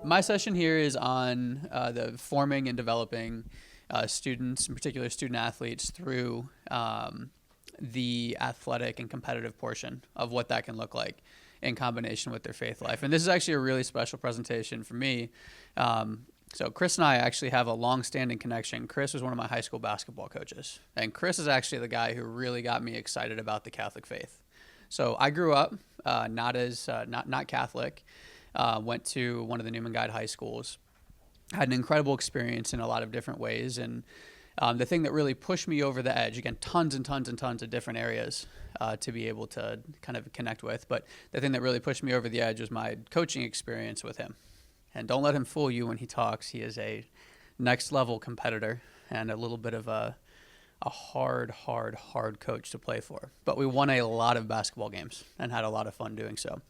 My session here is on the forming and developing students, in particular student athletes, through the athletic and competitive portion of what that can look like in combination with their faith life. And this is actually a really special presentation for me. So Chris and I actually have a long-standing connection. Chris was one of my high school basketball coaches, and Chris is actually the guy who really got me excited about the Catholic faith. So I grew up not Catholic. Went to one of the Newman Guide high schools. Had an incredible experience in a lot of different ways, and the thing that really pushed me over the edge, again, tons and tons and tons of different areas to be able to kind of connect with, but the thing that really pushed me over the edge was my coaching experience with him. And don't let him fool you when he talks. He is a next level competitor and a little bit of a hard coach to play for. But we won a lot of basketball games and had a lot of fun doing so.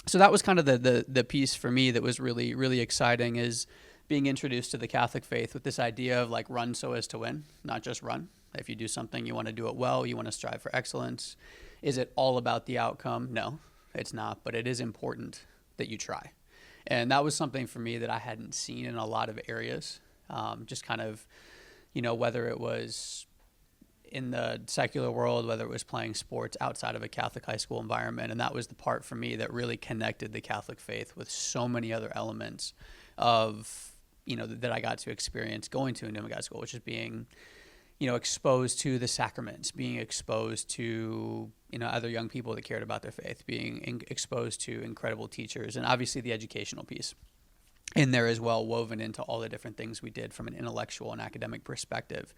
So that was kind of the piece for me that was really, really exciting, is being introduced to the Catholic faith with this idea of like run so as to win, not just run. If you do something, you want to do it well, you want to strive for excellence. Is it all about the outcome? No, it's not, but it is important that you try. And that was something for me that I hadn't seen in a lot of areas, just kind of, whether it was in the secular world, whether it was playing sports outside of a Catholic high school environment. And that was the part for me that really connected the Catholic faith with so many other elements of, that I got to experience going to a Newman Guide school, which is being, exposed to the sacraments, being exposed to, other young people that cared about their faith, being exposed to incredible teachers, and obviously the educational piece in there as well, woven into all the different things we did from an intellectual and academic perspective.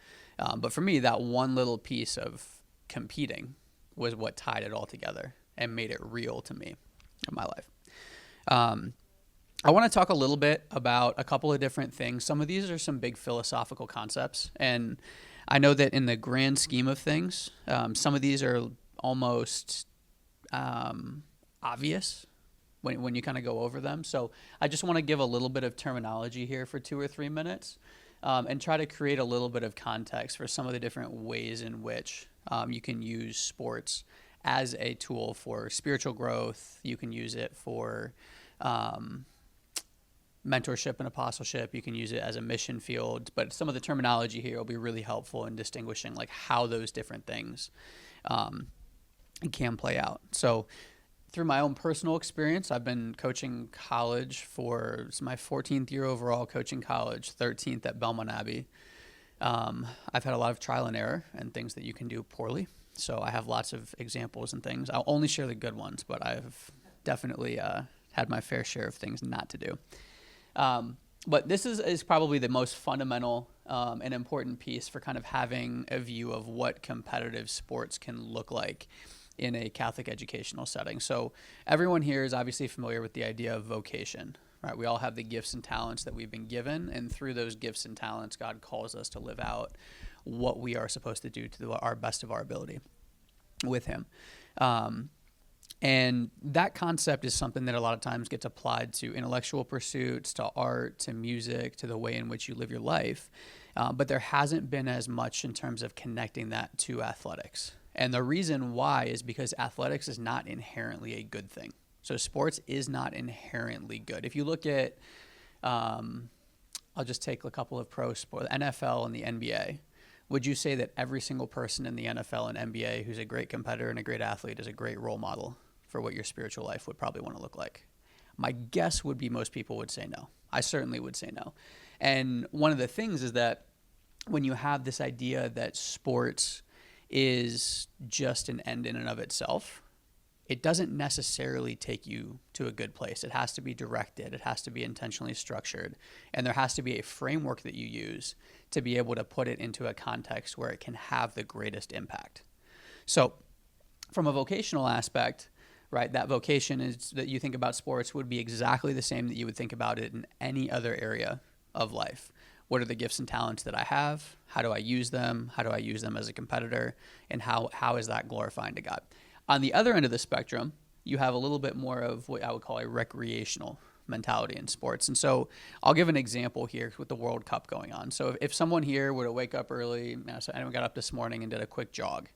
But for me, that one little piece of competing was what tied it all together and made it real to me in my life. I want to talk a little bit about a couple of different things. Some of these are some big philosophical concepts, and I know that in the grand scheme of things, some of these are almost obvious when you kind of go over them. So I just want to give a little bit of terminology here for 2 or 3 minutes and try to create a little bit of context for some of the different ways in which you can use sports as a tool for spiritual growth. You can use it for mentorship and apostleship. You can use it as a mission field, but some of the terminology here will be really helpful in distinguishing like how those different things can play out. So through my own personal experience, I've been coaching college it's my 14th year overall coaching college, 13th at Belmont Abbey. I've had a lot of trial and error and things that you can do poorly. So I have lots of examples and things. I'll only share the good ones, but I've definitely had my fair share of things not to do. But this is probably the most fundamental and important piece for kind of having a view of what competitive sports can look like in a Catholic educational setting. So everyone here is obviously familiar with the idea of vocation, right? We all have the gifts and talents that we've been given, and through those gifts and talents, God calls us to live out what we are supposed to do to our best of our ability with Him. And that concept is something that a lot of times gets applied to intellectual pursuits, to art, to music, to the way in which you live your life. But there hasn't been as much in terms of connecting that to athletics. And the reason why is because athletics is not inherently a good thing. So sports is not inherently good. If you look at, I'll just take a couple of pro sports, NFL and the NBA. Would you say that every single person in the NFL and NBA who's a great competitor and a great athlete is a great role model for what your spiritual life would probably want to look like? My guess would be most people would say no. I certainly would say no. And one of the things is that when you have this idea that sports is just an end in and of itself, it doesn't necessarily take you to a good place. It has to be directed. It has to be intentionally structured. And there has to be a framework that you use to be able to put it into a context where it can have the greatest impact. So from a vocational aspect, right, that vocation is that you think about sports would be exactly the same that you would think about it in any other area of life. What are the gifts and talents that I have? How do I use them? How do I use them as a competitor? And how is that glorifying to God? On the other end of the spectrum, you have a little bit more of what I would call a recreational mentality in sports. And so I'll give an example here with the World Cup going on. So if someone here were to wake up early, so anyone got up this morning and did a quick jog,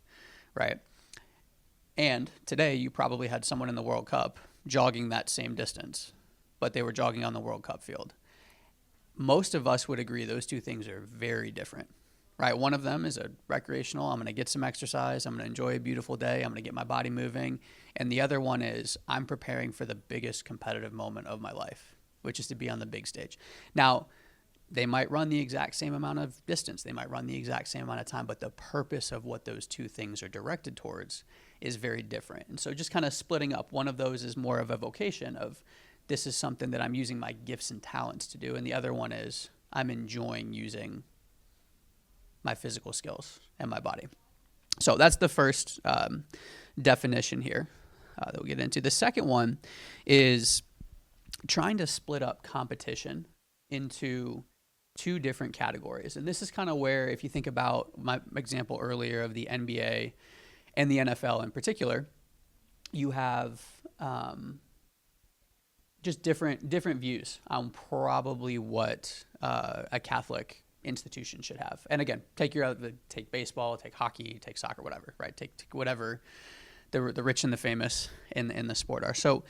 right? And today you probably had someone in the World Cup jogging that same distance. but they were jogging on the World Cup field. Most of us would agree those two things are very different, right? One of them is a recreational, I'm going to get some exercise, I'm going to enjoy a beautiful day, I'm going to get my body moving. And the other one is I'm preparing for the biggest competitive moment of my life, which is to be on the big stage. Now, they might run the exact same amount of distance, they might run the exact same amount of time, but the purpose of what those two things are directed towards is very different. And so just kind of splitting up, one of those is more of a vocation of this is something that I'm using my gifts and talents to do. And the other one is I'm enjoying using my physical skills and my body. So that's the first definition here that we'll get into. The second one is trying to split up competition into two different categories. And this is kind of where, if you think about my example earlier of the NBA and the NFL in particular, you have just different views on probably what a Catholic institution should have. And again, take baseball, take hockey, take soccer, whatever, right? Take whatever the rich and the famous in the sport are. So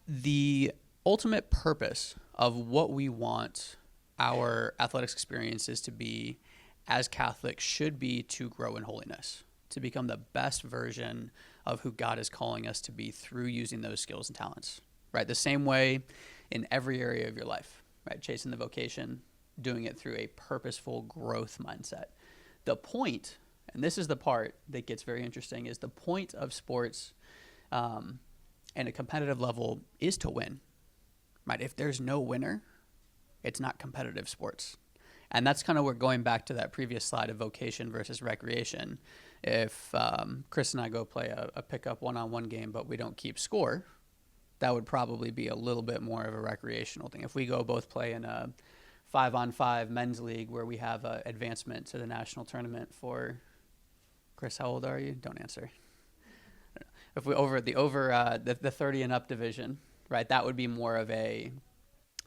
the ultimate purpose of what we want our athletics experiences to be as Catholics should be to grow in holiness, to become the best version of who God is calling us to be through using those skills and talents, right? The same way in every area of your life, right? Chasing the vocation, doing it through a purposeful growth mindset. The point, and this is the part that gets very interesting, is the point of sports and a competitive level is to win, right? If there's no winner, it's not competitive sports. And that's kind of where, going back to that previous slide of vocation versus recreation, if Chris and I go play a pickup one-on-one game, but we don't keep score, that would probably be a little bit more of a recreational thing. If we go both play in a 5-on-5 men's league where we have advancement to the national tournament for, Chris, how old are you? Don't answer. If we the 30 and up division, right, that would be more of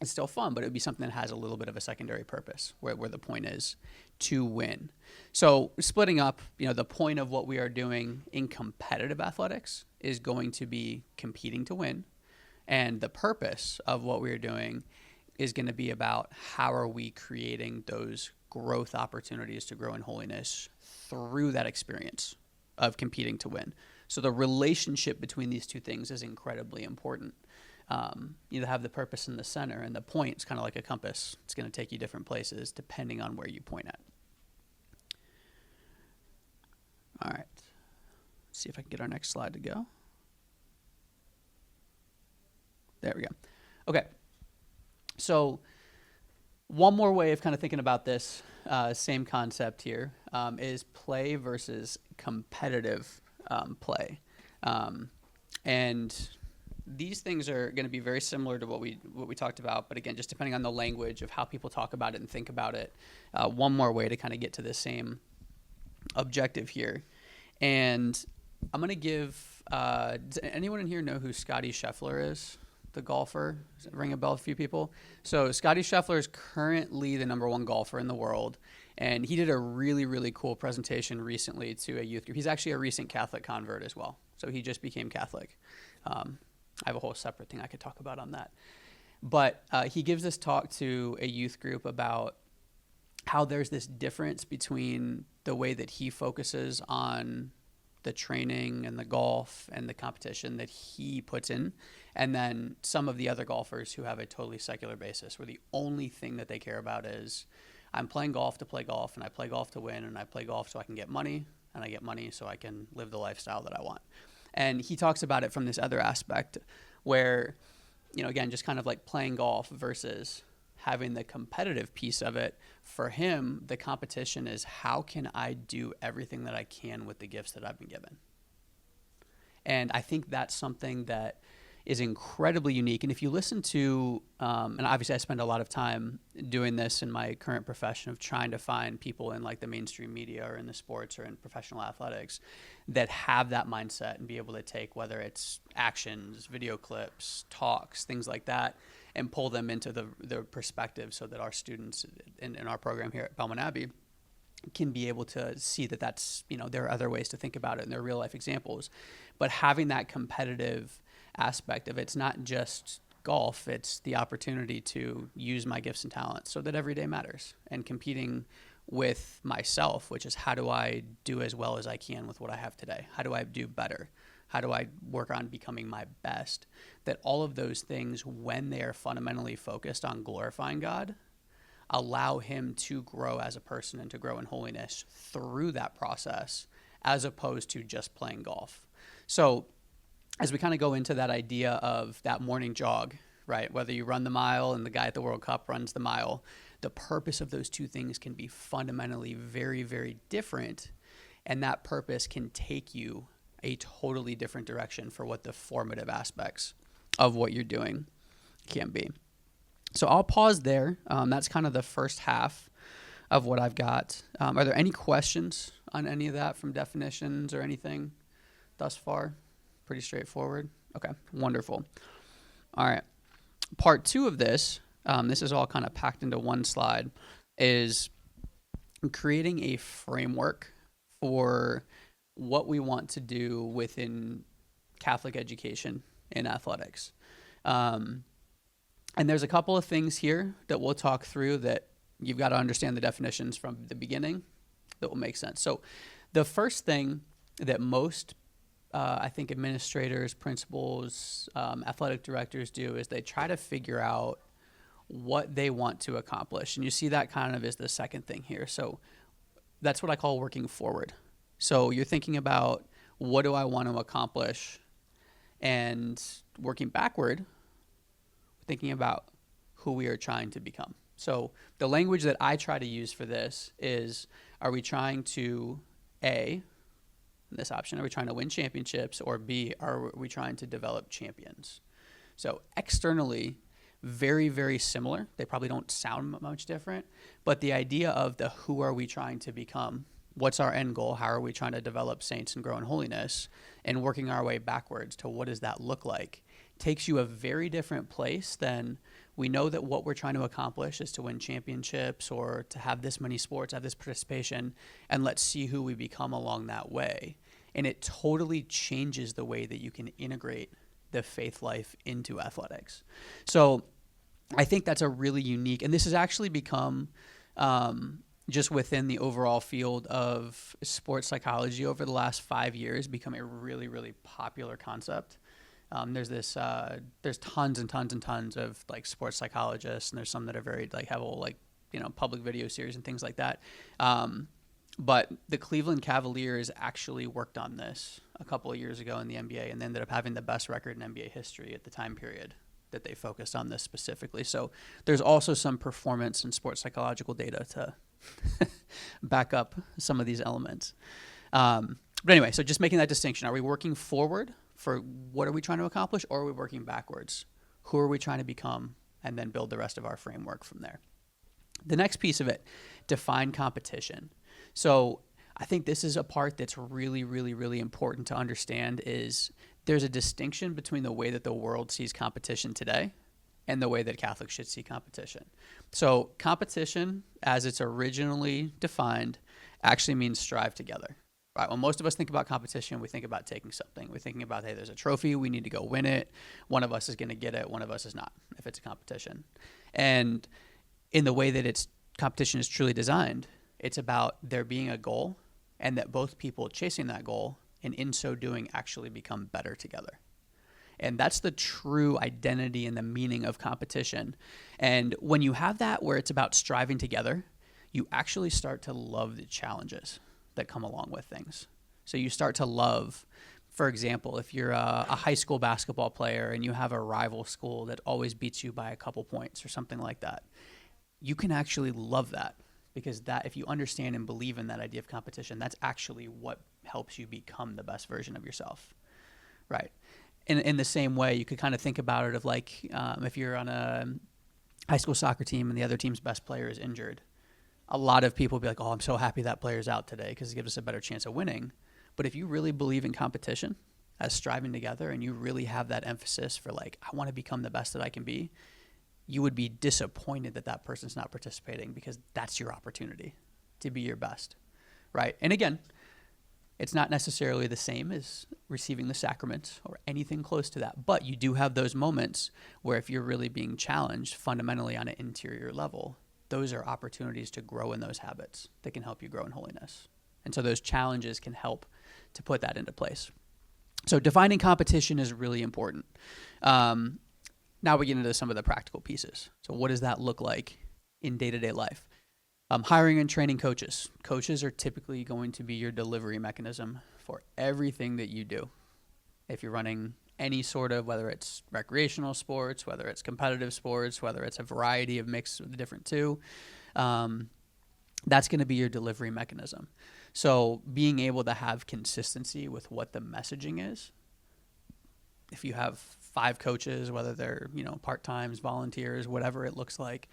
it's still fun, but it would be something that has a little bit of a secondary purpose where the point is to win. So splitting up, the point of what we are doing in competitive athletics is going to be competing to win. And the purpose of what we are doing is going to be about how are we creating those growth opportunities to grow in holiness through that experience of competing to win. So the relationship between these two things is incredibly important. You have the purpose in the center, and the point is kind of like a compass. It's going to take you different places depending on where you point at. All right. Let's see if I can get our next slide to go. There we go. Okay. So one more way of kind of thinking about this same concept here is play versus competitive play. And these things are going to be very similar to what we talked about, but again, just depending on the language of how people talk about it and think about it, one more way to kind of get to the same objective here. And I'm going to give, does anyone in here know who Scottie Scheffler is? The golfer? Does it ring a bell, a few people? So Scottie Scheffler is currently the number 1 golfer in the world. And he did a really, really cool presentation recently to a youth group. He's actually a recent Catholic convert as well. So he just became Catholic. I have a whole separate thing I could talk about on that. But he gives this talk to a youth group about how there's this difference between the way that he focuses on the training and the golf and the competition that he puts in, and then some of the other golfers who have a totally secular basis where the only thing that they care about is I'm playing golf to play golf, and I play golf to win, and I play golf so I can get money, and I get money so I can live the lifestyle that I want. And he talks about it from this other aspect where, again, just kind of like playing golf versus having the competitive piece of it. For him, the competition is how can I do everything that I can with the gifts that I've been given? And I think that's something that is incredibly unique. And if you listen to, and obviously I spend a lot of time doing this in my current profession of trying to find people in like the mainstream media or in the sports or in professional athletics that have that mindset and be able to take, whether it's actions, video clips, talks, things like that, and pull them into the perspective so that our students in our program here at Belmont Abbey can be able to see that that's, there are other ways to think about it and there are real life examples. But having that competitive aspect of it's not just golf, it's the opportunity to use my gifts and talents so that every day matters, and competing with myself, which is how do I do as well as I can with what I have today? How do I do better? How do I work on becoming my best? That all of those things, when they are fundamentally focused on glorifying God, allow him to grow as a person and to grow in holiness through that process, as opposed to just playing golf. So as we kind of go into that idea of that morning jog, right? Whether you run the mile and the guy at the World Cup runs the mile, the purpose of those two things can be fundamentally very, very different. And that purpose can take you a totally different direction for what the formative aspects of what you're doing can be. So I'll pause there. That's kind of the first half of what I've got. Are there any questions on any of that from definitions or anything thus far? Pretty straightforward. Okay, wonderful. All right. Part 2 of this, this is all kind of packed into one slide, is creating a framework for what we want to do within Catholic education in athletics. And there's a couple of things here that we'll talk through that you've got to understand the definitions from the beginning that will make sense. So the first thing that most I think administrators, principals, athletic directors do is they try to figure out what they want to accomplish. And you see that kind of is the second thing here. So that's what I call working forward. So you're thinking about, what do I want to accomplish? And working backward, thinking about who we are trying to become. So the language that I try to use for this is, are we trying to, A, this option, are we trying to win championships, or B, are we trying to develop champions? So externally, very, very similar. They probably don't sound much different, but the idea of the who are we trying to become, what's our end goal, how are we trying to develop saints and grow in holiness, and working our way backwards to what does that look like, takes you a very different place than we know that what we're trying to accomplish is to win championships or to have this many sports, have this participation, and let's see who we become along that way. And it totally changes the way that you can integrate the faith life into athletics. So I think that's a really unique, and this has actually become just within the overall field of sports psychology over the last 5 years, become a really, really popular concept. There's tons and tons and tons of like sports psychologists, and there's some that are very like have a whole public video series and things like that. But the Cleveland Cavaliers actually worked on this a couple of years ago in the NBA, and they ended up having the best record in NBA history at the time period that they focused on this specifically. So there's also some performance and sports psychological data to back up some of these elements. But anyway, so just making that distinction. Are we working forward for what are we trying to accomplish, or are we working backwards? Who are we trying to become? And then build the rest of our framework from there. The next piece of it, define competition. So I think this is a part that's really, really, really important to understand, is there's a distinction between the way that the world sees competition today and the way that Catholics should see competition. So competition, as it's originally defined, actually means strive together. Right. When most of us think about competition, we think about taking something. We're thinking about, hey, there's a trophy, we need to go win it. One of us is going to get it, one of us is not, if it's a competition. And in the way that competition is truly designed, it's about there being a goal, and that both people chasing that goal, and in so doing, actually become better together. And that's the true identity and the meaning of competition. And when you have that, where it's about striving together, you actually start to love the challenges that come along with things. So you start to love, for example, if you're a high school basketball player and you have a rival school that always beats you by a couple points or something like that, you can actually love that, because that, if you understand and believe in that idea of competition, that's actually what helps you become the best version of yourself, right? In the same way, you could kind of think about it of like, if you're on a high school soccer team and the other team's best player is injured, a lot of people will be like, oh, I'm so happy that player's out today because it gives us a better chance of winning. But if you really believe in competition as striving together, and you really have that emphasis for like, I want to become the best that I can be, you would be disappointed that that person's not participating, because that's your opportunity to be your best, right? And again, It's not necessarily the same as receiving the sacrament or anything close to that, but you do have those moments where if you're really being challenged fundamentally on an interior level, those are opportunities to grow in those habits that can help you grow in holiness. And so those challenges can help to put that into place. So defining competition is really important. Now we get into some of the practical pieces. So what does that look like in day-to-day life? Hiring and training coaches. Coaches are typically going to be your delivery mechanism for everything that you do. If you're running any sort of, whether it's recreational sports, whether it's competitive sports, whether it's a variety of mix of the different two, that's going to be your delivery mechanism. So being able to have consistency with what the messaging is. If you have 5 coaches, whether they're, part-times, volunteers, whatever it looks like,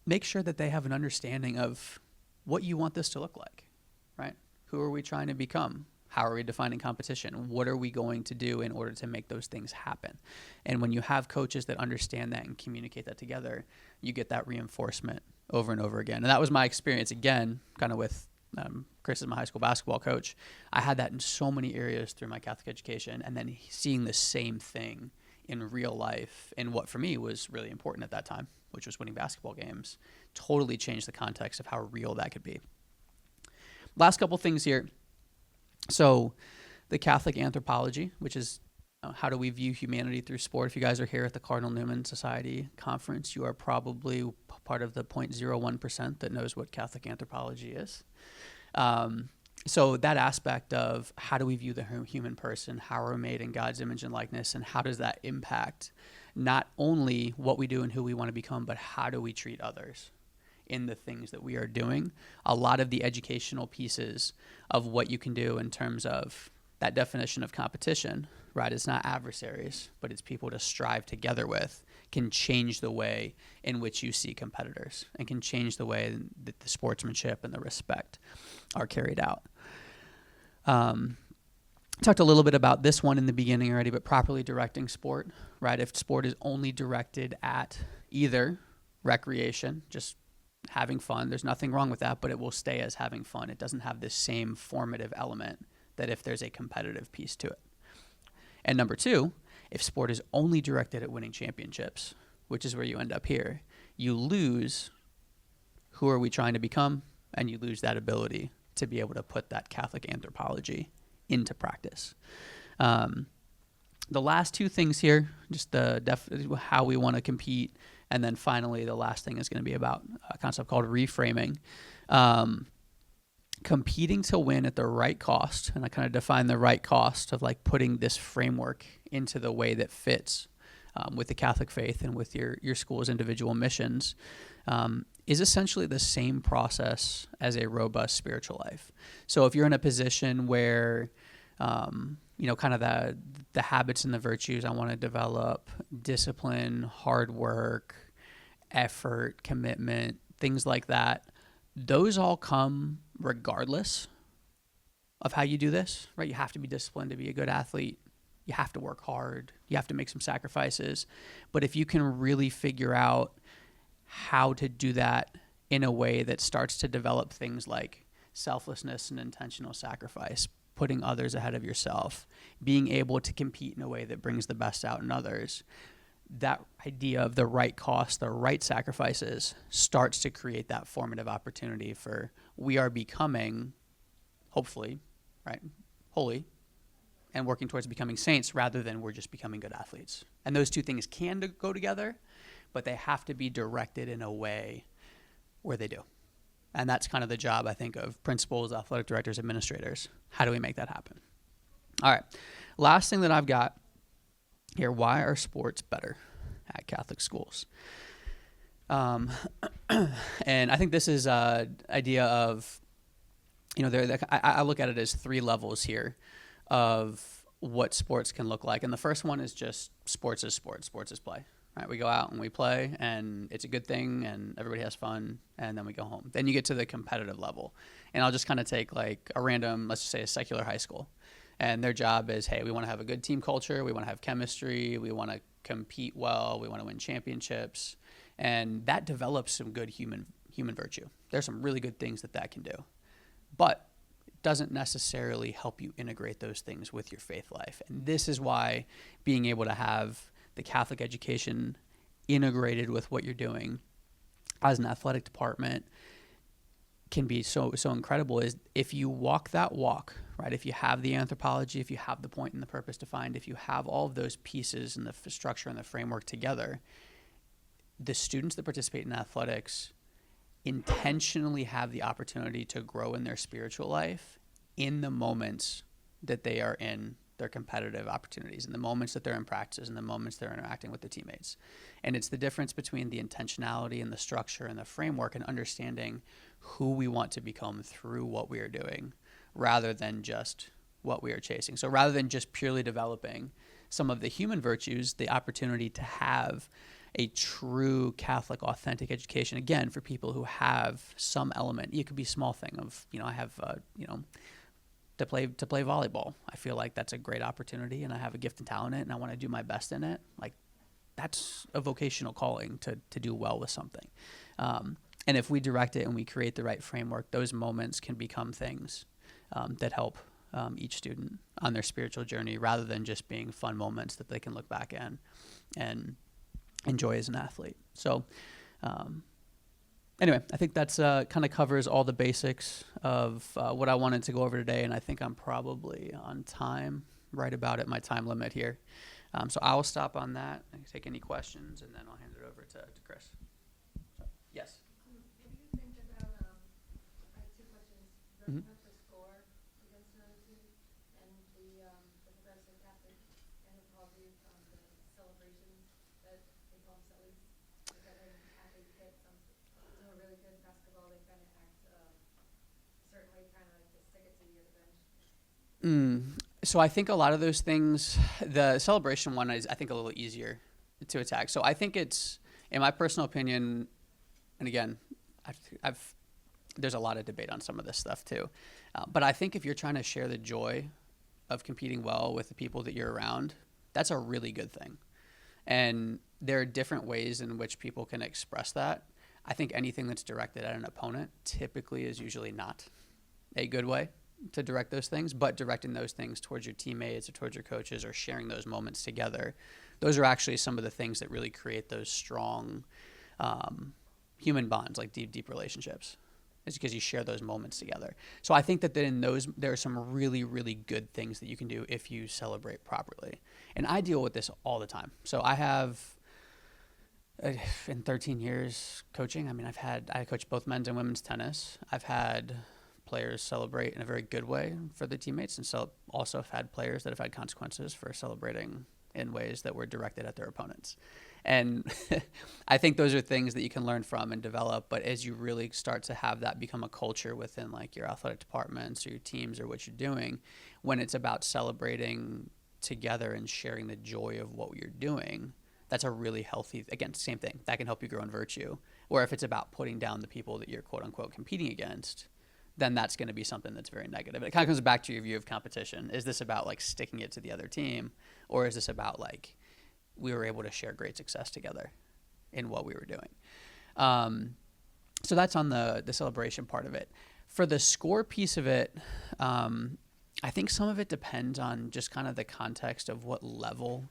make sure that they have an understanding of what you want this to look like, right? Who are we trying to become? How are we defining competition? What are we going to do in order to make those things happen? And when you have coaches that understand that and communicate that together, you get that reinforcement over and over again. And that was my experience, again, kind of with Chris is my high school basketball coach. I had that in so many areas through my Catholic education, and then seeing the same thing in real life and what for me was really important at that time, which was winning basketball games, totally changed the context of how real that could be. Last couple things here. So the Catholic anthropology, which is how do we view humanity through sport. If you guys are here at the Cardinal Newman Society conference, you are probably part of the 0.01% that knows what Catholic anthropology is. So that aspect of how do we view the human person, how are we made in God's image and likeness, and how does that impact not only what we do and who we want to become, but how do we treat others in the things that we are doing. A lot of the educational pieces of what you can do in terms of that definition of competition, right? It's not adversaries, but it's people to strive together with, can change the way in which you see competitors and can change the way that the sportsmanship and the respect are carried out. Talked a little bit about this one in the beginning already, but properly directing sport, right? If sport is only directed at either recreation, just having fun, there's nothing wrong with that, but it will stay as having fun. It doesn't have this same formative element that if there's a competitive piece to it. And number 2, if sport is only directed at winning championships, which is where you end up here, you lose who are we trying to become, and you lose that ability to be able to put that Catholic anthropology into practice. The last 2 things here, just how we want to compete, and then finally the last thing is going to be about a concept called reframing. Competing to win at the right cost, and I kind of define the right cost of like putting this framework into the way that fits with the Catholic faith and with your school's individual missions, is essentially the same process as a robust spiritual life. So if you're in a position where, kind of the habits and the virtues I want to develop, discipline, hard work, effort, commitment, things like that, those all come regardless of how you do this, right? You have to be disciplined to be a good athlete. You have to work hard. You have to make some sacrifices. But if you can really figure out how to do that in a way that starts to develop things like selflessness and intentional sacrifice, putting others ahead of yourself, being able to compete in a way that brings the best out in others, that idea of the right cost, the right sacrifices starts to create that formative opportunity for we are becoming, hopefully, right, holy and working towards becoming saints rather than we're just becoming good athletes. And those 2 things can go together, but they have to be directed in a way where they do. And that's kind of the job, I think, of principals, athletic directors, administrators. How do we make that happen? All right. Last thing that I've got here, why are sports better at Catholic schools? And I think this is an idea of, I look at it as 3 levels here of what sports can look like. And the first one is just sports is sports. Sports is play. Right? We go out and we play, and it's a good thing, and everybody has fun, and then we go home. Then you get to the competitive level. And I'll just kind of take like a random, let's just say a secular high school. And their job is, hey, we want to have a good team culture. We want to have chemistry. We want to compete well. We want to win championships. And that develops some good human virtue. There's some really good things that can do. But doesn't necessarily help you integrate those things with your faith life. And this is why being able to have the Catholic education integrated with what you're doing as an athletic department can be so incredible. Is if you walk that walk, right? If you have the anthropology, if you have the point and the purpose defined, if you have all of those pieces and the structure and the framework together, the students that participate in athletics intentionally have the opportunity to grow in their spiritual life in the moments that they are in their competitive opportunities, in the moments that they're in practices, in the moments they're interacting with their teammates. And it's the difference between the intentionality and the structure and the framework and understanding who we want to become through what we are doing rather than just what we are chasing. So rather than just purely developing some of the human virtues, the opportunity to have a true Catholic, authentic education, again, for people who have some element. It could be a small thing of, I have, to play volleyball. I feel like that's a great opportunity, and I have a gift and talent in it, and I want to do my best in it. Like, that's a vocational calling to do well with something. And if we direct it and we create the right framework, those moments can become things that help each student on their spiritual journey rather than just being fun moments that they can look back in and enjoy as an athlete. So anyway, I think that's kind of covers all the basics of what I wanted to go over today, and I think I'm probably on time, right about at my time limit here. So I will stop on that and take any questions, and then I'll hand it over to Chris. So, yes? What do you think about, I have two questions. Breaking up the score against another team and the progressive Catholic anthropology on the celebrations that they call them sillies. Like that when athletes hit some do a really good basketball, they kind of act a certain way, kind of like to stick it to you at the bench. So I think a lot of those things, the celebration one is, I think, a little easier to attack. So I think it's, in my personal opinion, and again, there's a lot of debate on some of this stuff too. But I think if you're trying to share the joy of competing well with the people that you're around, that's a really good thing. And there are different ways in which people can express that. I think anything that's directed at an opponent typically is usually not a good way to direct those things, but directing those things towards your teammates or towards your coaches or sharing those moments together, those are actually some of the things that really create those strong human bonds, like deep relationships. It's because you share those moments together. So I think that in those, there are some really, really good things that you can do if you celebrate properly. And I deal with this all the time. So I have, in 13 years coaching, I coached both men's and women's tennis. I've had players celebrate in a very good way for their teammates, and so also have had players that have had consequences for celebrating in ways that were directed at their opponents. And I think those are things that you can learn from and develop, but as you really start to have that become a culture within like your athletic departments or your teams or what you're doing, when it's about celebrating together and sharing the joy of what you're doing, that's a really healthy, again, same thing, that can help you grow in virtue. Or if it's about putting down the people that you're quote unquote competing against, then that's going to be something that's very negative. It kind of comes back to your view of competition. Is this about like sticking it to the other team, or is this about like we were able to share great success together in what we were doing? So that's on the celebration part of it. For the score piece of it, I think some of it depends on just kind of the context of what level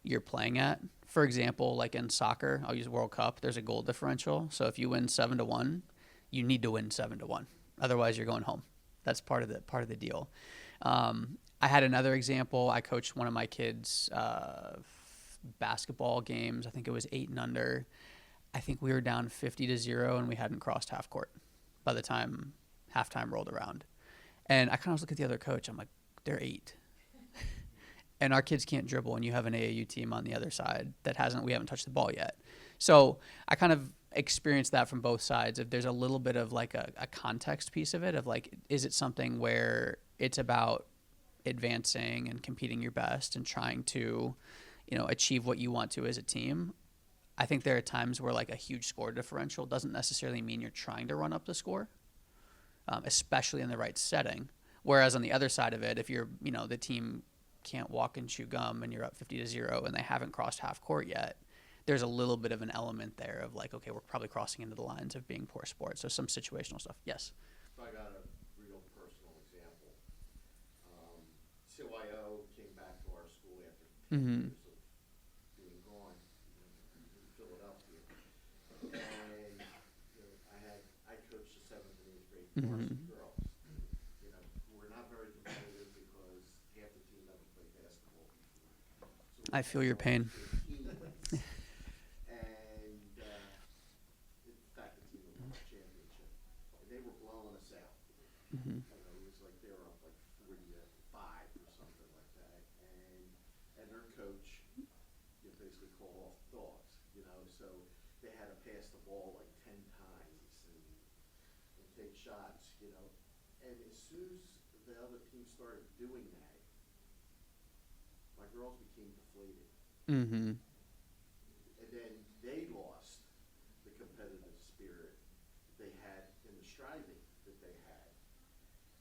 you're playing at. For example, like in soccer, I'll use World Cup, there's a goal differential. So if you win 7-1, you need to win 7-1. Otherwise, you're going home. That's part of the deal. I had another example. I coached one of my kids' basketball games. I think it was 8 and under. I think we were down 50-0, and we hadn't crossed half court by the time halftime rolled around. And I kind of look at the other coach. I'm like, they're 8. And our kids can't dribble, and you have an AAU team on the other side that we haven't touched the ball yet. So I kind of experienced that from both sides. If there's a little bit of like a context piece of it, of like, is it something where it's about advancing and competing your best and trying to, achieve what you want to as a team? I think there are times where like a huge score differential doesn't necessarily mean you're trying to run up the score, especially in the right setting. Whereas on the other side of it, if you're, the team can't walk and chew gum and you're up 50-0 and they haven't crossed half court yet, there's a little bit of an element there of like, okay, we're probably crossing into the lines of being poor sports. So some situational stuff. Yes? So I got a real personal example. Mm-hmm. being gone in Philadelphia. And I coached the 7th and 8th grade varsity Mm-hmm. girls. We're not very competitive because half the team never played basketball before. So I feel your pain. And in fact, the team won the championship. And they were blowing us out. Mm-hmm. It was like they were up like 40-5 or something like that. And their coach basically called off dogs, so they had to pass the ball like 10 times and take shots, And as soon as the other team started doing that, my girls became deflated. Mm-hmm. And then they lost the competitive spirit they had in the striving that they had,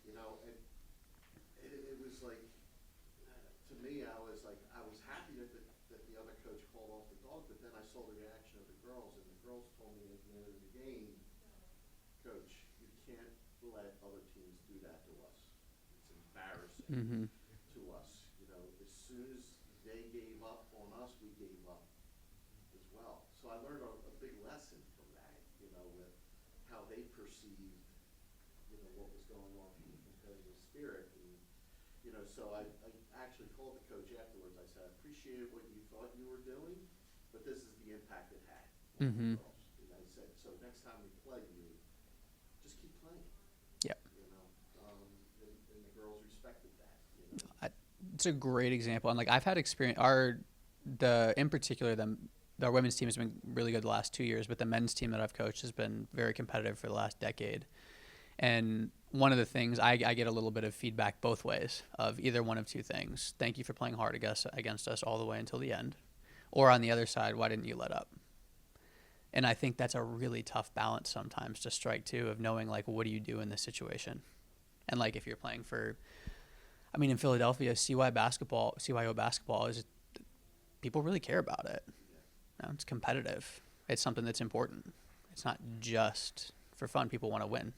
and it was like, to me, I was happy that the other coach called off the dog, but then I saw the reaction of the girls, and the girls told me at the end of the game, Coach, you can't let other teams do that to us. It's embarrassing Mm-hmm. to us. As soon as they gave up on us, we gave up as well. So I learned a big lesson from that, with how they perceived, what was going on in the competitive spirit. And, so I actually called the coach afterwards. I said, I appreciate what you thought you were doing, but this is the impact it had on Mm-hmm. the girls. And I said, so next time we play you, just keep playing. Yep. And the girls respected that. It's a great example, and like I've had experience. In particular, our women's team has been really good the last 2 years, but the men's team that I've coached has been very competitive for the last decade. And one of the things I get a little bit of feedback both ways of either one of two things: thank you for playing hard against us all the way until the end, or on the other side, why didn't you let up? And I think that's a really tough balance sometimes to strike too, of knowing like, what do you do in this situation? And like if you're playing for, in Philadelphia, CYO basketball is, people really care about it. It's competitive. It's something that's important. It's not just for fun. People want to win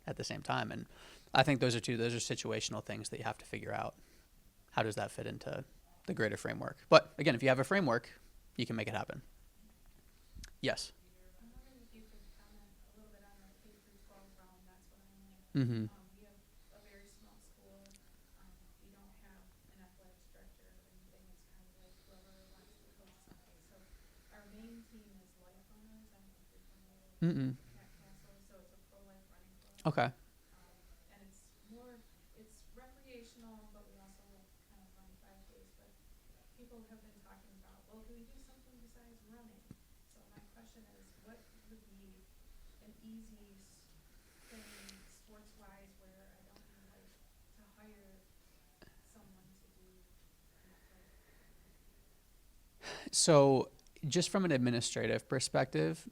at the same time. And I think those are situational things that you have to figure out. How does that fit into the greater framework? But again, if you have a framework, you can make it happen. Yes. I'm wondering if you could comment a little bit on the K through 12 realm. That's what I'm in. Mm-hmm. We have a very small school. We don't have an athletics director or anything. It's kind of like whoever wants to coach something. So our main team is Life Runners. I don't know if you're familiar with Mm-mm. Cat Castle. So it's a pro-life running club. Okay. And it's recreational, but we also kind of run 5Ks. But people have been talking about, well, can we do something besides running? So my question is, what would be an easy thing sports-wise where I don't need to hire someone to do that? So just from an administrative perspective,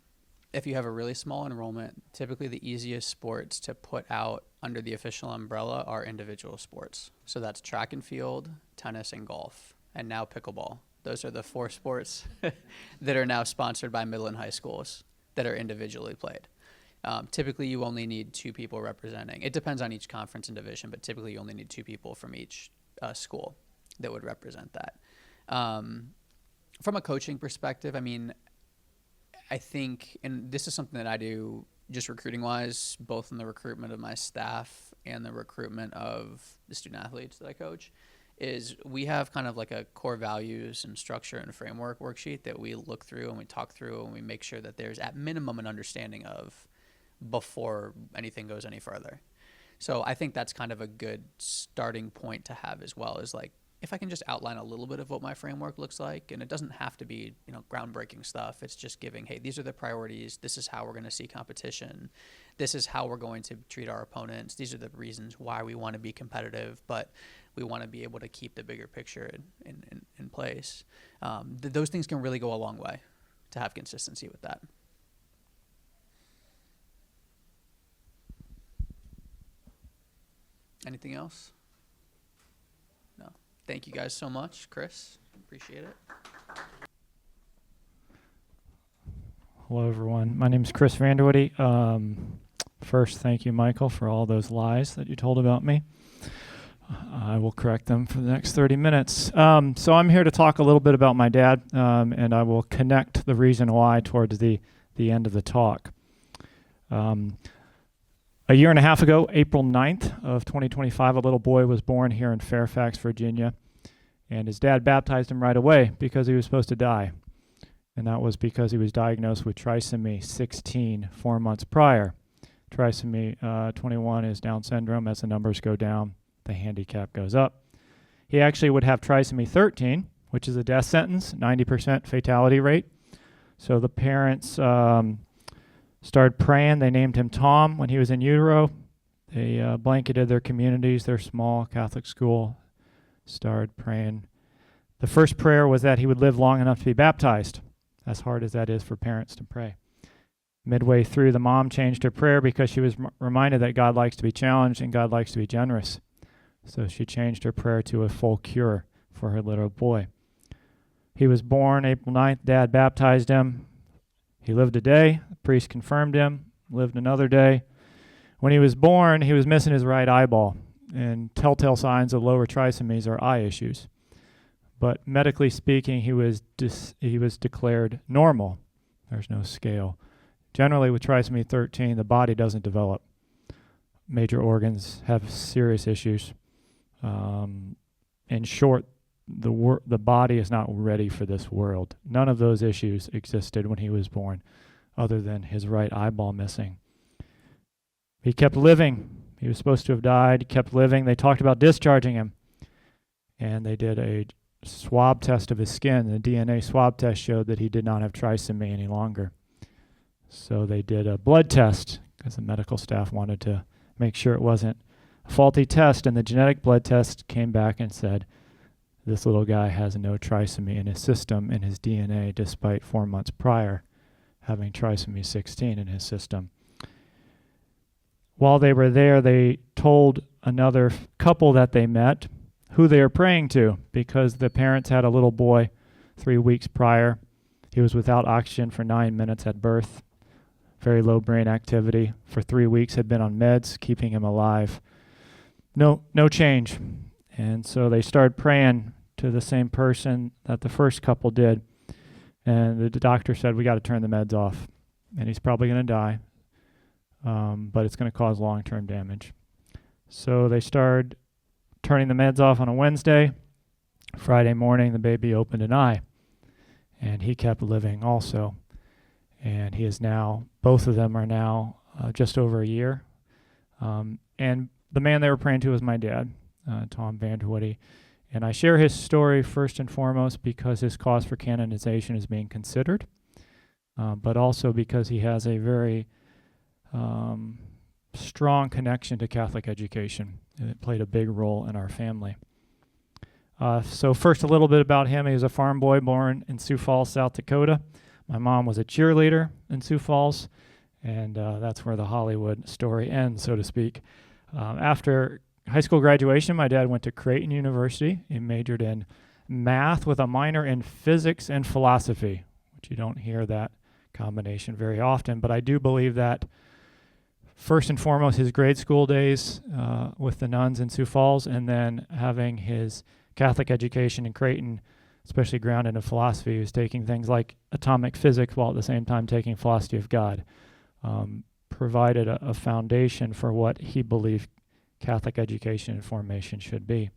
if you have a really small enrollment, typically the easiest sports to put out under the official umbrella are individual sports. So that's track and field, tennis, and golf, and now pickleball. Those are the 4 sports that are now sponsored by middle and high schools that are individually played. Typically, you only need 2 people representing. It depends on each conference and division, but typically you only need 2 people from each school that would represent that. From a coaching perspective, I think, and this is something that I do just recruiting-wise, both in the recruitment of my staff and the recruitment of the student athletes that I coach, is we have kind of like a core values and structure and framework worksheet that we look through and we talk through and we make sure that there's at minimum an understanding of before anything goes any further. So I think that's kind of a good starting point to have as well, is like, if I can just outline a little bit of what my framework looks like, and it doesn't have to be, groundbreaking stuff. It's just giving, hey, these are the priorities. This is how we're going to see competition. This is how we're going to treat our opponents. These are the reasons why we want to be competitive, but we want to be able to keep the bigger picture in place. Those things can really go a long way to have consistency with that. Anything else? No. Thank you guys so much, Chris. Appreciate it. Hello, everyone. My name is Chris Vander Woude. First, thank you, Michael, for all those lies that you told about me. I will correct them for the next 30 minutes. So I'm here to talk a little bit about my dad, and I will connect the reason why towards the end of the talk. A year and a half ago, April 9th of 2025, a little boy was born here in Fairfax, Virginia, and his dad baptized him right away because he was supposed to die. And that was because he was diagnosed with trisomy 16 4 months prior. Trisomy 21 is Down syndrome. As the numbers go down, the handicap goes up. He actually would have trisomy 13, which is a death sentence, 90% fatality rate. So the parents started praying. They named him Tom when he was in utero. They blanketed their communities, their small Catholic school, started praying. The first prayer was that he would live long enough to be baptized, as hard as that is for parents to pray. Midway through, the mom changed her prayer because she was reminded that God likes to be challenged and God likes to be generous. So she changed her prayer to a full cure for her little boy. He was born April 9th. Dad baptized him. He lived a day. The priest confirmed him. Lived another day. When he was born, he was missing his right eyeball. And telltale signs of lower trisomies are eye issues. But medically speaking, he was declared normal. There's no scale. Generally, with trisomy 13, the body doesn't develop. Major organs have serious issues. In short, the body is not ready for this world. None of those issues existed when he was born, other than his right eyeball missing. He kept living. He was supposed to have died. He kept living. They talked about discharging him. And they did a swab test of his skin. The DNA swab test showed that he did not have trisomy any longer. So they did a blood test because the medical staff wanted to make sure it wasn't a faulty test. And the genetic blood test came back and said, this little guy has no trisomy in his system, in his DNA, despite 4 months prior having trisomy 16 in his system. While they were there, they told another couple that they met who they were praying to, because the parents had a little boy 3 weeks prior. He was without oxygen for 9 minutes at birth, very low brain activity. For 3 weeks had been on meds, keeping him alive. No change. And so they started praying to the same person that the first couple did. And the doctor said, we got to turn the meds off. And he's probably going to die, but it's going to cause long-term damage. So they started turning the meds off on a Wednesday. Friday morning, the baby opened an eye. And he kept living also. And he is now, both of them are now just over a year. And the man they were praying to was my dad, Tom Vander Woude. And I share his story first and foremost because his cause for canonization is being considered, but also because he has a very strong connection to Catholic education, and it played a big role in our family. So first, a little bit about him. He was a farm boy born in Sioux Falls, South Dakota. My mom was a cheerleader in Sioux Falls, and that's where the Hollywood story ends, so to speak. After high school graduation, my dad went to Creighton University. He majored in math with a minor in physics and philosophy, which you don't hear that combination very often. But I do believe that, first and foremost, his grade school days with the nuns in Sioux Falls, and then having his Catholic education in Creighton, especially grounded in philosophy. He was taking things like atomic physics while at the same time taking philosophy of God. Provided a foundation for what he believed Catholic education and formation should be.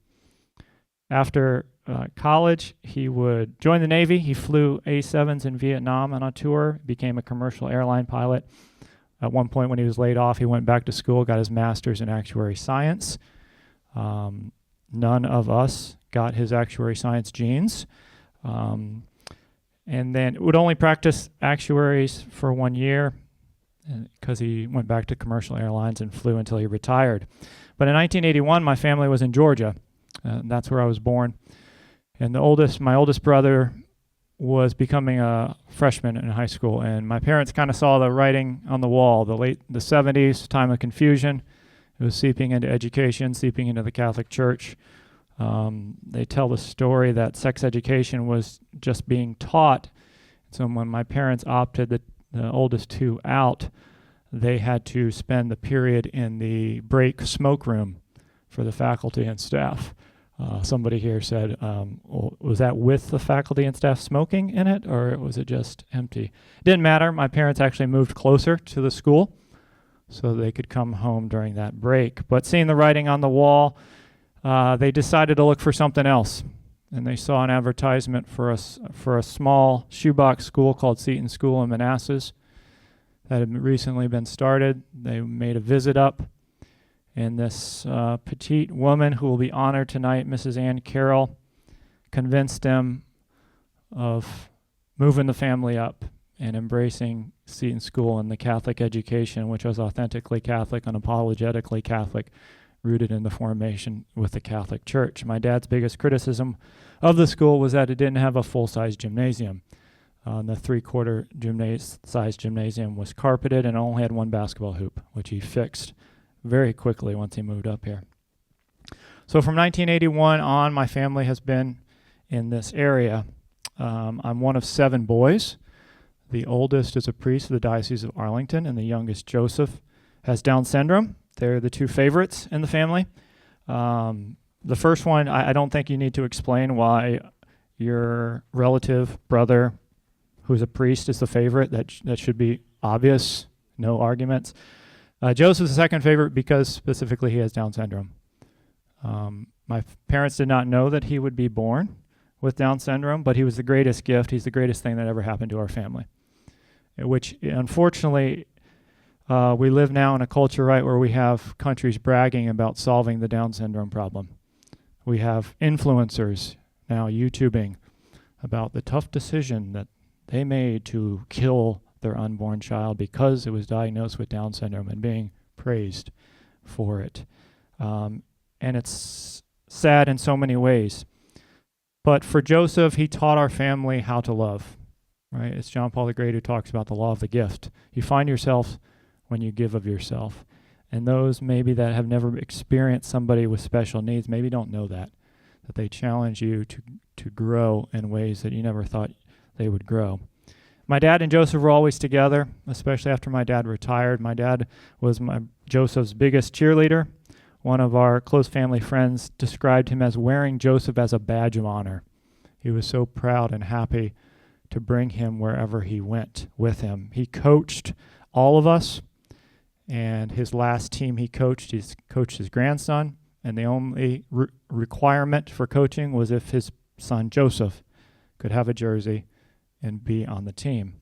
After college, he would join the Navy. He flew A-7s in Vietnam on a tour, became a commercial airline pilot. At one point when he was laid off, he went back to school, got his master's in actuary science. None of us got his actuary science genes. And then would only practice actuaries for 1 year because he went back to commercial airlines and flew until he retired. But in 1981, my family was in Georgia. And that's where I was born. And my oldest brother was becoming a freshman in high school. And my parents kind of saw the writing on the wall, the 70s, time of confusion. It was seeping into education, seeping into the Catholic Church. They tell the story that sex education was just being taught. So when my parents opted the oldest two out, they had to spend the period in the break smoke room for the faculty and staff. Somebody here said, well, was that with the faculty and staff smoking in it, or was it just empty? It didn't matter. My parents actually moved closer to the school so they could come home during that break. But seeing the writing on the wall, they decided to look for something else. And they saw an advertisement for a small shoebox school called Seton School in Manassas that had recently been started. They made a visit up. And this petite woman who will be honored tonight, Mrs. Ann Carroll, convinced them of moving the family up and embracing Seton School and the Catholic education, which was authentically Catholic, unapologetically Catholic, rooted in the formation with the Catholic Church. My dad's biggest criticism of the school was that it didn't have a full-size gymnasium. The three-quarter size gymnasium was carpeted and only had one basketball hoop, which he fixed very quickly once he moved up here. So from 1981 on, my family has been in this area. I'm one of 7 boys. The oldest is a priest of the Diocese of Arlington, and the youngest, Joseph, has Down syndrome. They're the 2 favorites in the family. The first one, I don't think you need to explain why your relative, brother, who's a priest, is the favorite. That should be obvious, no arguments. Joseph's the second favorite because specifically he has Down syndrome. My parents did not know that he would be born with Down syndrome, but he was the greatest gift. He's the greatest thing that ever happened to our family, which unfortunately we live now in a culture, right, where we have countries bragging about solving the Down syndrome problem. We have influencers now YouTubing about the tough decision that they made to kill their unborn child because it was diagnosed with Down syndrome and being praised for it. And it's sad in so many ways. But for Joseph, he taught our family how to love, right? It's John Paul the Great who talks about the law of the gift. You find yourself when you give of yourself. And those maybe that have never experienced somebody with special needs maybe don't know that they challenge you to grow in ways that you never thought they would grow. My dad and Joseph were always together, especially after my dad retired. My dad was Joseph's biggest cheerleader. One of our close family friends described him as wearing Joseph as a badge of honor. He was so proud and happy to bring him wherever he went with him. He coached all of us, and his last team he coached his grandson, and the only requirement for coaching was if his son Joseph could have a jersey and be on the team.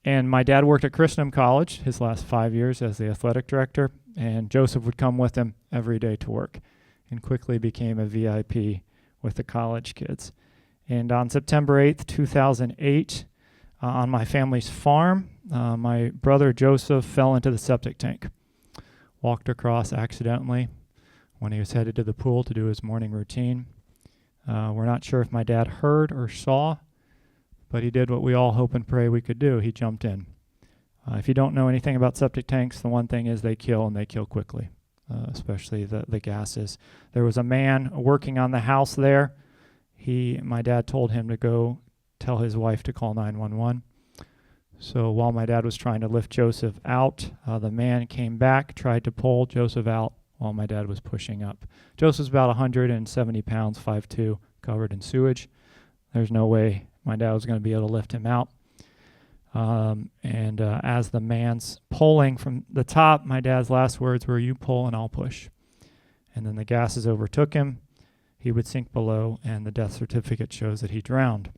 And my dad worked at Christendom College his last 5 years as the athletic director, and Joseph would come with him every day to work and quickly became a VIP with the college kids. And on September 8th, 2008, on my family's farm, my brother Joseph fell into the septic tank, walked across accidentally when he was headed to the pool to do his morning routine. We're not sure if my dad heard or saw, but he did what we all hope and pray we could do. He jumped in. If you don't know anything about septic tanks, the one thing is they kill, and they kill quickly, especially the gases. There was a man working on the house there. My dad told him to go tell his wife to call 911. So while my dad was trying to lift Joseph out, the man came back, tried to pull Joseph out while my dad was pushing up. Joseph's about 170 pounds, 5'2", covered in sewage. There's no way my dad was going to be able to lift him out. As the man's pulling from the top, my dad's last words were, "You pull and I'll push." And then the gases overtook him. He would sink below, and the death certificate shows that he drowned.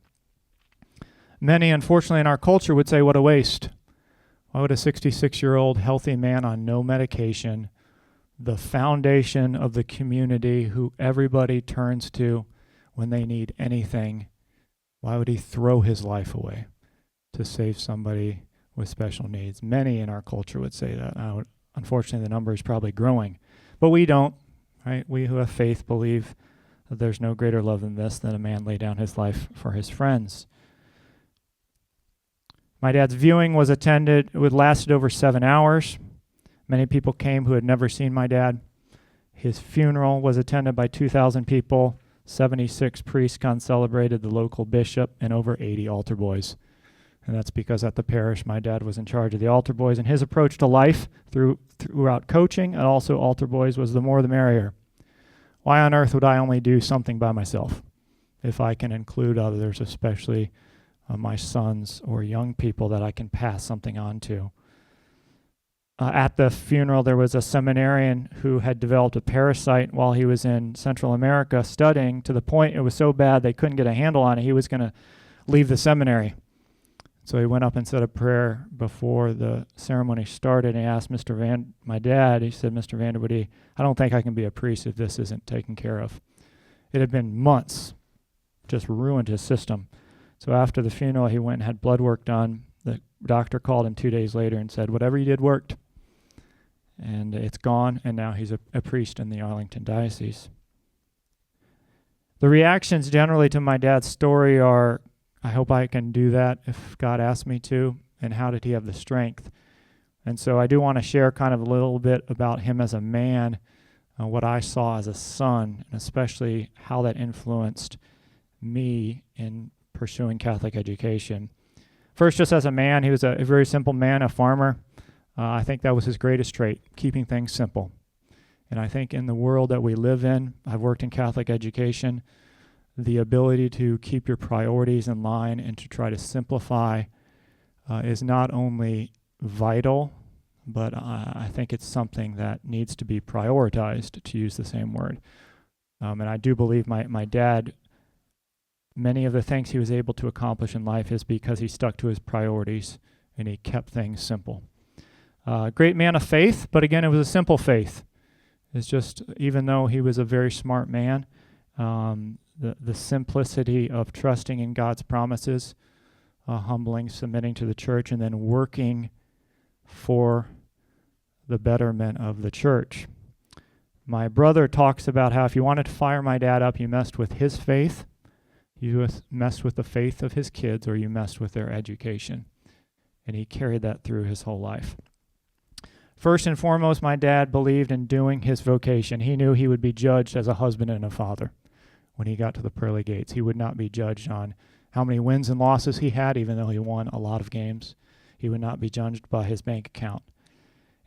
Many, unfortunately, in our culture would say, what a waste. Why would a 66-year-old healthy man on no medication, the foundation of the community who everybody turns to when they need anything, why would he throw his life away to save somebody with special needs? Many in our culture would say that. Unfortunately, the number is probably growing. But we don't, right? We who have faith believe that there's no greater love than this, than a man lay down his life for his friends. My dad's viewing was attended. It lasted over 7 hours. Many people came who had never seen my dad. His funeral was attended by 2,000 people. 76 priests celebrated, the local bishop, and over 80 altar boys. And that's because at the parish, my dad was in charge of the altar boys, and his approach to life throughout coaching and also altar boys was the more the merrier. Why on earth would I only do something by myself if I can include others, especially my sons or young people that I can pass something on to? At the funeral, there was a seminarian who had developed a parasite while he was in Central America studying, to the point it was so bad they couldn't get a handle on it. He was going to leave the seminary. So he went up and said a prayer before the ceremony started, and he asked my dad, he said, "Mr. Vander Woude, I don't think I can be a priest if this isn't taken care of." It had been months, just ruined his system. So after the funeral, he went and had blood work done. The doctor called him 2 days later and said, "Whatever you did worked." And it's gone, and now he's a priest in the Arlington Diocese. The reactions generally to my dad's story are, I hope I can do that if God asks me to, and how did he have the strength? And so I do want to share kind of a little bit about him as a man, what I saw as a son, and especially how that influenced me in pursuing Catholic education. First, just as a man, he was a very simple man, a farmer. I think that was his greatest trait, keeping things simple. And I think in the world that we live in, I've worked in Catholic education, the ability to keep your priorities in line and to try to simplify is not only vital, but I think it's something that needs to be prioritized, to use the same word. And I do believe my dad, many of the things he was able to accomplish in life is because he stuck to his priorities and he kept things simple. Great man of faith, but again, it was a simple faith. It's just, even though he was a very smart man, the simplicity of trusting in God's promises, humbling, submitting to the church, and then working for the betterment of the church. My brother talks about how if you wanted to fire my dad up, you messed with his faith, you messed with the faith of his kids, or you messed with their education. And he carried that through his whole life. First and foremost, my dad believed in doing his vocation. He knew he would be judged as a husband and a father when he got to the pearly gates. He would not be judged on how many wins and losses he had, even though he won a lot of games. He would not be judged by his bank account.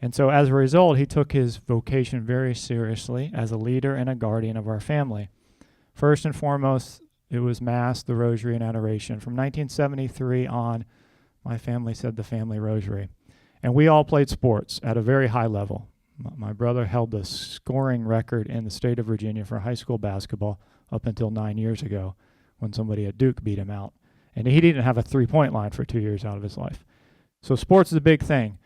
And so as a result, he took his vocation very seriously as a leader and a guardian of our family. First and foremost, it was Mass, the Rosary, and Adoration. From 1973 on, my family said the family rosary. And we all played sports at a very high level. My brother held the scoring record in the state of Virginia for high school basketball up until 9 years ago when somebody at Duke beat him out. And he didn't have a three-point line for 2 years out of his life. So sports is a big thing.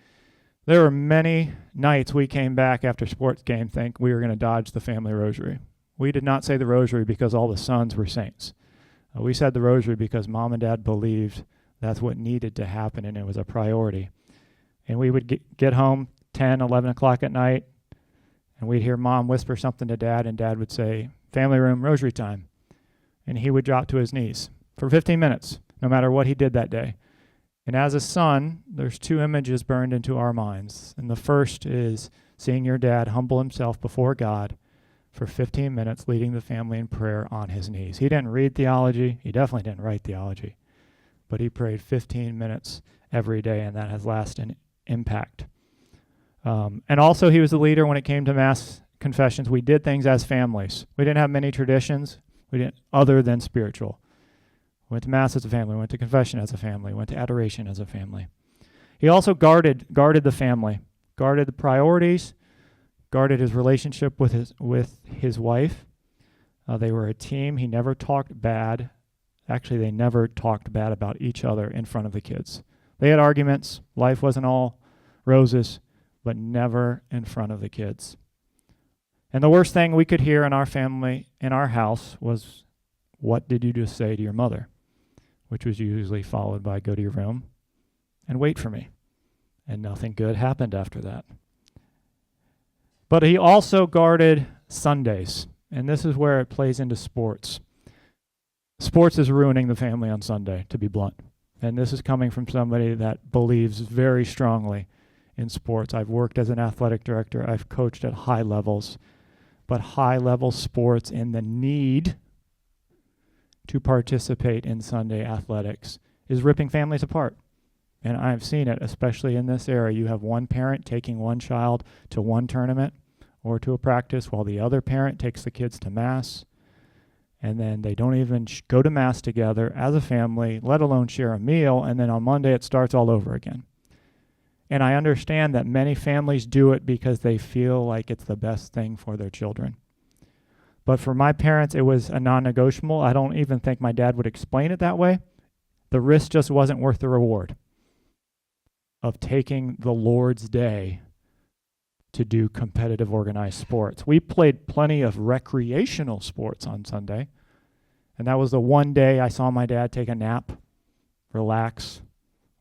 There were many nights we came back after sports game think we were going to dodge the family rosary. We did not say the rosary because all the sons were saints. We said the rosary because mom and dad believed that's what needed to happen, and it was a priority. And we would get home 10, 11 o'clock at night, and we'd hear mom whisper something to dad, and dad would say, "Family room, rosary time." And he would drop to his knees for 15 minutes, no matter what he did that day. And as a son, there's two images burned into our minds. And the first is seeing your dad humble himself before God for 15 minutes, leading the family in prayer on his knees. He didn't read theology. He definitely didn't write theology. But he prayed 15 minutes every day, and that has lasted impact. And also he was the leader when it came to Mass confessions. We did things as families. We didn't have many traditions other than spiritual. We went to Mass as a family, we went to confession as a family, we went to adoration as a family. He also guarded the family, guarded the priorities, guarded his relationship with his wife. They were a team. He never talked bad. Actually, they never talked bad about each other in front of the kids. They had arguments. Life wasn't all roses, but never in front of the kids. And the worst thing we could hear in our family, in our house, was, "What did you just say to your mother?" Which was usually followed by, "Go to your room and wait for me." And nothing good happened after that. But he also guarded Sundays. And this is where it plays into sports. Sports is ruining the family on Sunday, to be blunt. And this is coming from somebody that believes very strongly in sports. I've worked as an athletic director. I've coached at high levels. But high-level sports and the need to participate in Sunday athletics is ripping families apart. And I've seen it, especially in this era. You have one parent taking one child to one tournament or to a practice while the other parent takes the kids to Mass. And then they don't even go to Mass together as a family, let alone share a meal. And then on Monday it starts all over again. And I understand that many families do it because they feel like it's the best thing for their children. But for my parents, it was a non-negotiable. I don't even think my dad would explain it that way. The risk just wasn't worth the reward of taking the Lord's Day to do competitive organized sports. We played plenty of recreational sports on Sunday, and that was the one day I saw my dad take a nap, relax,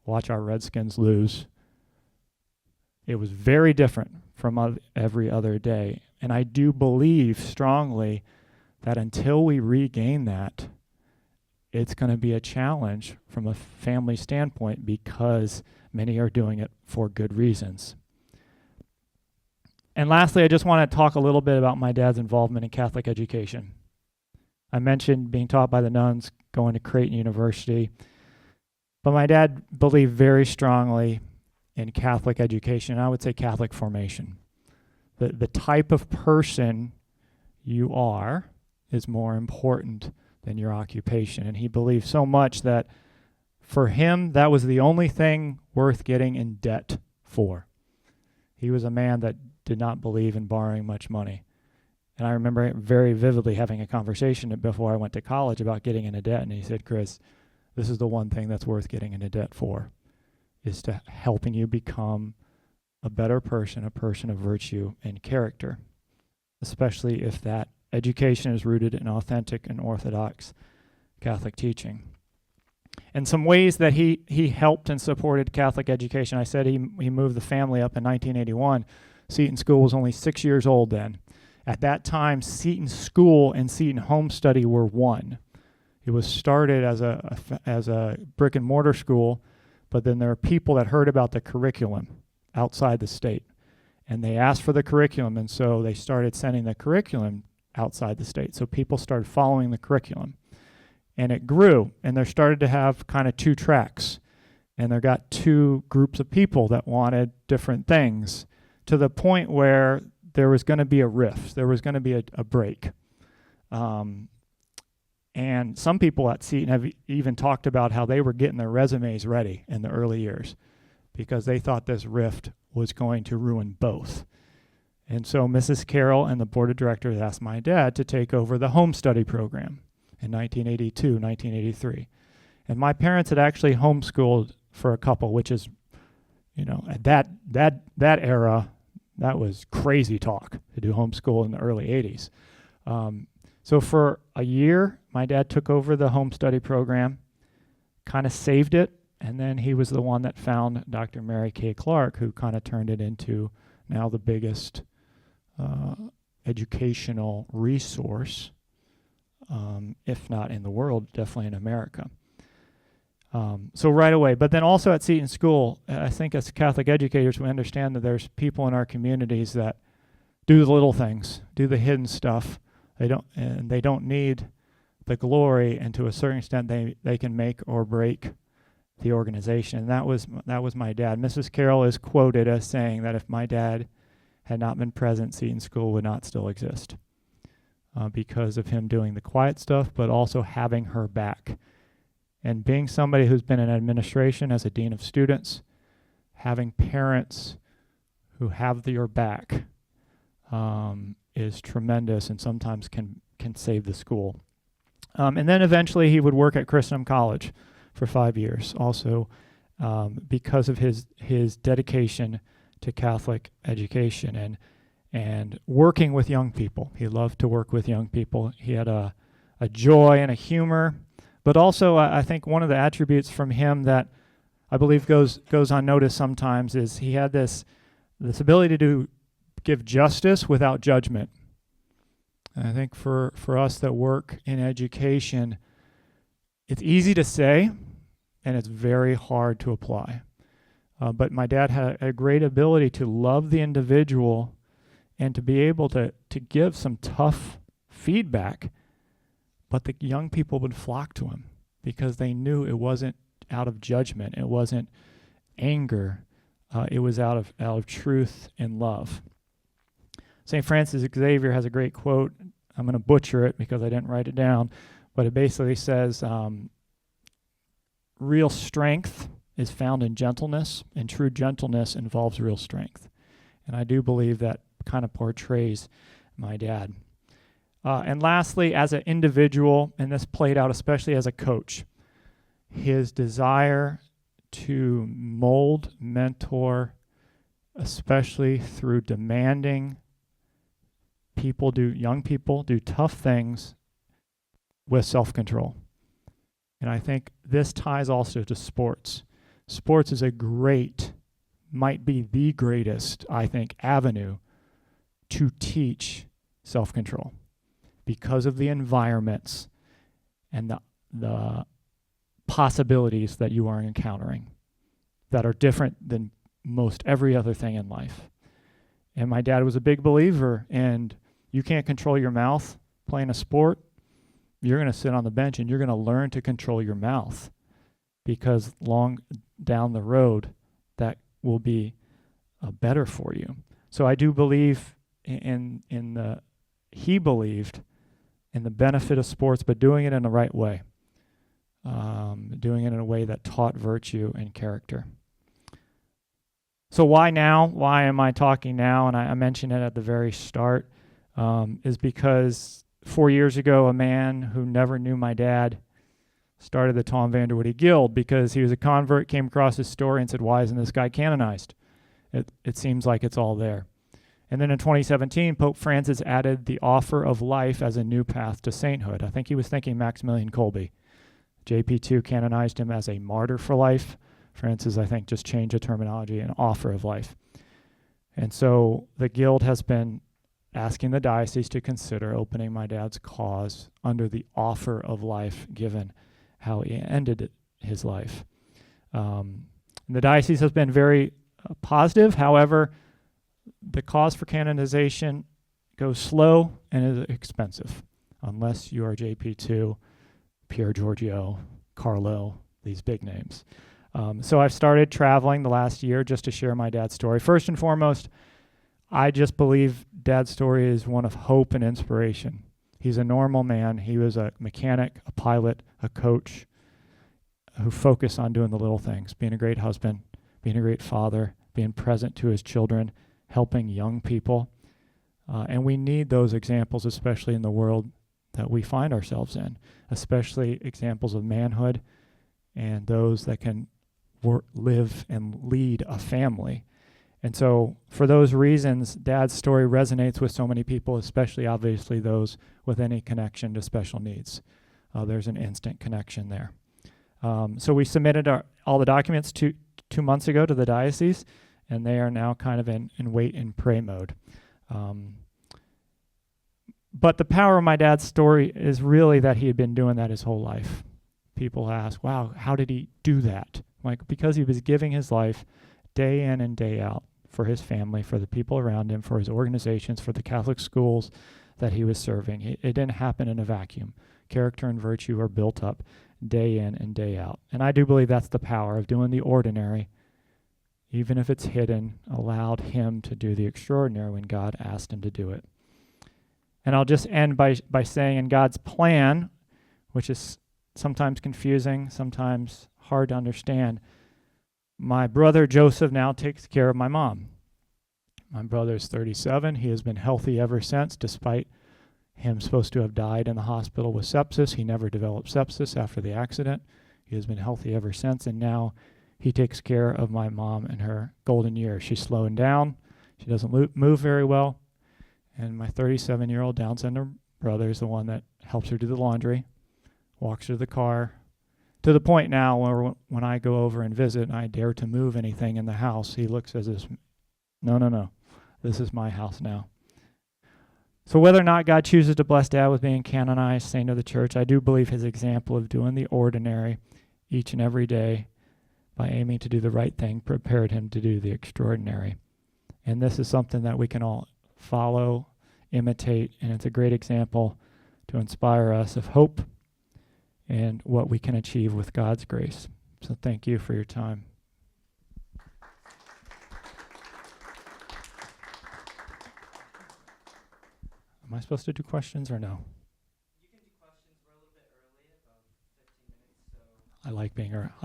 watch our Redskins lose. It was very different from every other day, and I do believe strongly that until we regain that, it's going to be a challenge from a family standpoint because many are doing it for good reasons. And lastly, I just want to talk a little bit about my dad's involvement in Catholic education. I mentioned being taught by the nuns, going to Creighton University, but my dad believed very strongly in Catholic education, and I would say Catholic formation. The type of person you are is more important than your occupation. And he believed so much that for him, that was the only thing worth getting in debt for. He was a man that did not believe in borrowing much money. And I remember very vividly having a conversation before I went to college about getting into debt. And he said, Chris, this is the one thing that's worth getting into debt for, is to helping you become a better person, a person of virtue and character, especially if that education is rooted in authentic and orthodox Catholic teaching. And some ways that he helped and supported Catholic education, I said he moved the family up in 1981. Seton School was only 6 years old then. At that time, Seton School and Seton Home Study were one. It was started as a brick and mortar school, but then there are people that heard about the curriculum outside the state, and they asked for the curriculum, and so they started sending the curriculum outside the state. So people started following the curriculum, and it grew, and there started to have kind of two tracks, and there got two groups of people that wanted different things, to the point where there was going to be a rift, there was going to be a break. And some people at Seton have even talked about how they were getting their resumes ready in the early years because they thought this rift was going to ruin both. And so Mrs. Carroll and the board of directors asked my dad to take over the home study program in 1982, 1983. And my parents had actually homeschooled for a couple, which is, at that era, that was crazy talk to do homeschool in the early 80s. So for a year, my dad took over the home study program, kind of saved it, and then he was the one that found Dr. Mary Kay Clark, who kind of turned it into now the biggest educational resource, if not in the world, definitely in America. So right away, but then also at Seton School, I think as Catholic educators, we understand that there's people in our communities that do the little things, do the hidden stuff. They don't need the glory, and to a certain extent, they can make or break the organization. And that was my dad. Mrs. Carroll is quoted as saying that if my dad had not been present, Seton School would not still exist because of him doing the quiet stuff, but also having her back. And being somebody who's been in administration as a dean of students, having parents who have your back is tremendous, and sometimes can save the school. And then eventually he would work at Christendom College for 5 years, also because of his dedication to Catholic education and working with young people. He loved to work with young people. He had a joy and a humor. But also, I think one of the attributes from him that I believe goes unnoticed sometimes is he had this ability to give justice without judgment. And I think for us that work in education, it's easy to say, and it's very hard to apply. But my dad had a great ability to love the individual and to be able to give some tough feedback. But the young people would flock to him because they knew it wasn't out of judgment. It wasn't anger. It was out of truth and love. St. Francis Xavier has a great quote. I'm going to butcher it because I didn't write it down, but it basically says, real strength is found in gentleness, and true gentleness involves real strength. And I do believe that kind of portrays my dad. And lastly, as an individual, and this played out especially as a coach, his desire to mold, mentor, especially through demanding young people do tough things with self-control. And I think this ties also to sports. Sports is might be the greatest, I think, avenue to teach self-control because of the environments and the possibilities that you are encountering that are different than most every other thing in life. And my dad was a big believer in you can't control your mouth playing a sport. You're going to sit on the bench and you're going to learn to control your mouth, because long down the road that will be better for you. So I do believe he believed in the benefit of sports, but doing it in the right way. Doing it in a way that taught virtue and character. So why now? Why am I talking now? And I mentioned it at the very start, is because 4 years ago, a man who never knew my dad started the Vander Woude Guild because he was a convert, came across his story and said, why isn't this guy canonized? It seems like it's all there. And then in 2017, Pope Francis added the offer of life as a new path to sainthood. I think he was thinking Maximilian Kolbe. JP2 canonized him as a martyr for life. Francis, I think, just changed the terminology, an offer of life. And so the Guild has been asking the diocese to consider opening my dad's cause under the offer of life, given how he ended his life. And the diocese has been very positive. However, the cause for canonization goes slow and is expensive, unless you are JP2, Pier Giorgio, Carlo, these big names. So I've started traveling the last year just to share my dad's story. First and foremost, I just believe Dad's story is one of hope and inspiration. He's a normal man. He was a mechanic, a pilot, a coach who focused on doing the little things, being a great husband, being a great father, being present to his children, helping young people. And we need those examples, especially in the world that we find ourselves in, especially examples of manhood and those that can live and lead a family. And so for those reasons, Dad's story resonates with so many people, especially obviously those with any connection to special needs. There's an instant connection there. So we submitted all the documents 2 months ago to the diocese, and they are now kind of in wait and pray mode. But the power of my dad's story is really that he had been doing that his whole life. People ask, wow, how did he do that? Like, because he was giving his life day in and day out for his family, for the people around him, for his organizations, for the Catholic schools that he was serving. It didn't happen in a vacuum. Character and virtue are built up day in and day out. And I do believe that's the power of doing the ordinary, even if it's hidden, allowed him to do the extraordinary when God asked him to do it. And I'll just end by saying in God's plan, which is sometimes confusing, sometimes hard to understand, my brother Joseph now takes care of my mom. My brother's 37. He has been healthy ever since, despite him supposed to have died in the hospital with sepsis. He never developed sepsis after the accident. He has been healthy ever since, and now he takes care of my mom in her golden years. She's slowing down. She doesn't move very well. And my 37-year-old Down syndrome brother is the one that helps her do the laundry, walks her to the car, to the point now where when I go over and visit and I dare to move anything in the house, he looks as if, no, this is my house now. So whether or not God chooses to bless Dad with being canonized saint of the church, I do believe his example of doing the ordinary each and every day by aiming to do the right thing prepared him to do the extraordinary. And this is something that we can all follow, imitate, and it's a great example to inspire us of hope and what we can achieve with God's grace. So thank you for your time. Am I supposed to do questions or no? You can do questions. We're a little bit early, about 15 minutes, so. I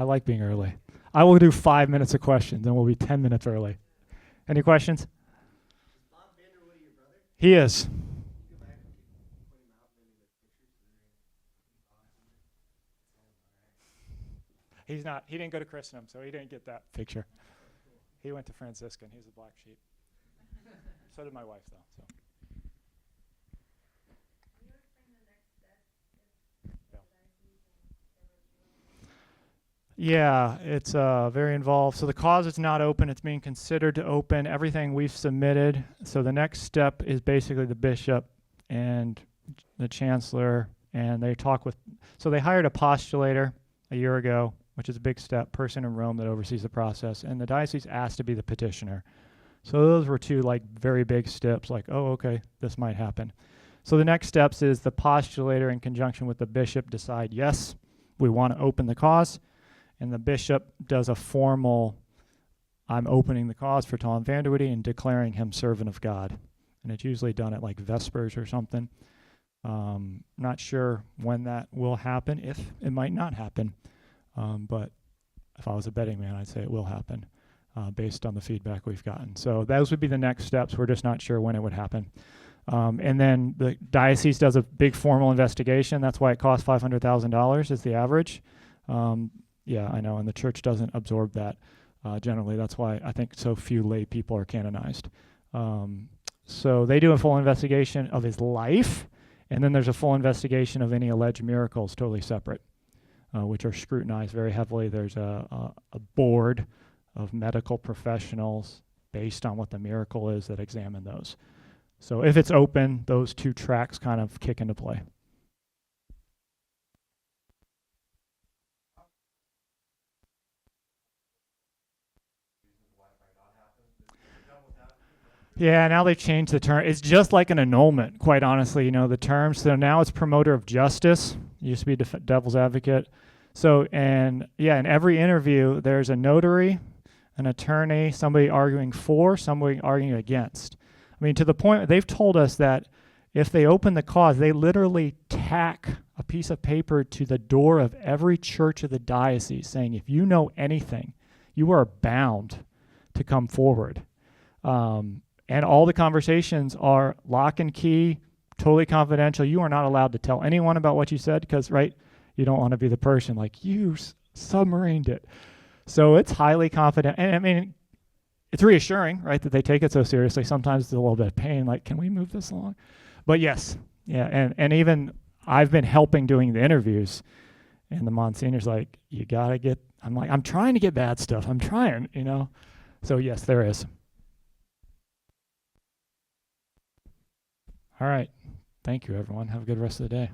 like being early. I will do 5 minutes of questions, and we'll be 10 minutes early. Any questions? Is Bob Vander Woude your brother? He is. You go back and point him out, maybe the pictures. He's not. He didn't go to Christendom, so he didn't get that picture. He went to Franciscan. He's a black sheep. So did my wife, though. So. Can you explain the next step if Yeah. the diocese and Yeah, it's very involved. So the cause is not open. It's being considered to open. Everything we've submitted. So the next step is basically the bishop and the chancellor, and they talk with. So they hired a postulator a year ago, which is a big step, person in Rome that oversees the process, and the diocese asked to be the petitioner. So those were two like very big steps, like, oh, okay, this might happen. So the next steps is the postulator in conjunction with the bishop decide, yes, we want to open the cause, and the bishop does a formal, I'm opening the cause for Tom Vander Woude and declaring him servant of God. And it's usually done at like Vespers or something. Not sure when that will happen, if it might not happen. But if I was a betting man, I'd say it will happen based on the feedback we've gotten. So those would be the next steps. We're just not sure when it would happen. And then the diocese does a big formal investigation. That's why it costs $500,000 is the average. Yeah, I know, and the church doesn't absorb that generally. That's why I think so few lay people are canonized. So they do a full investigation of his life, and then there's a full investigation of any alleged miracles, totally separate. Which are scrutinized very heavily. There's a board of medical professionals based on what the miracle is that examine those. So if it's open, those two tracks kind of kick into play. Yeah, now they've changed the term. It's just like an annulment, quite honestly, you know, the term. So now it's promoter of justice. It used to be devil's advocate. So, and yeah, in every interview, there's a notary, an attorney, somebody arguing for, somebody arguing against. I mean, to the point, they've told us that if they open the cause, they literally tack a piece of paper to the door of every church of the diocese saying, if you know anything, you are bound to come forward. And all the conversations are lock and key, totally confidential. You are not allowed to tell anyone about what you said because, right, you don't want to be the person like, you submarined it. So it's highly confident. And I mean, it's reassuring, right, that they take it so seriously. Sometimes it's a little bit of pain, like, can we move this along? But yes, yeah, and even I've been helping doing the interviews, and the Monsignor's like, you got to get, I'm like, I'm trying to get bad stuff. I'm trying, you know. So yes, there is. All right. Thank you, everyone. Have a good rest of the day.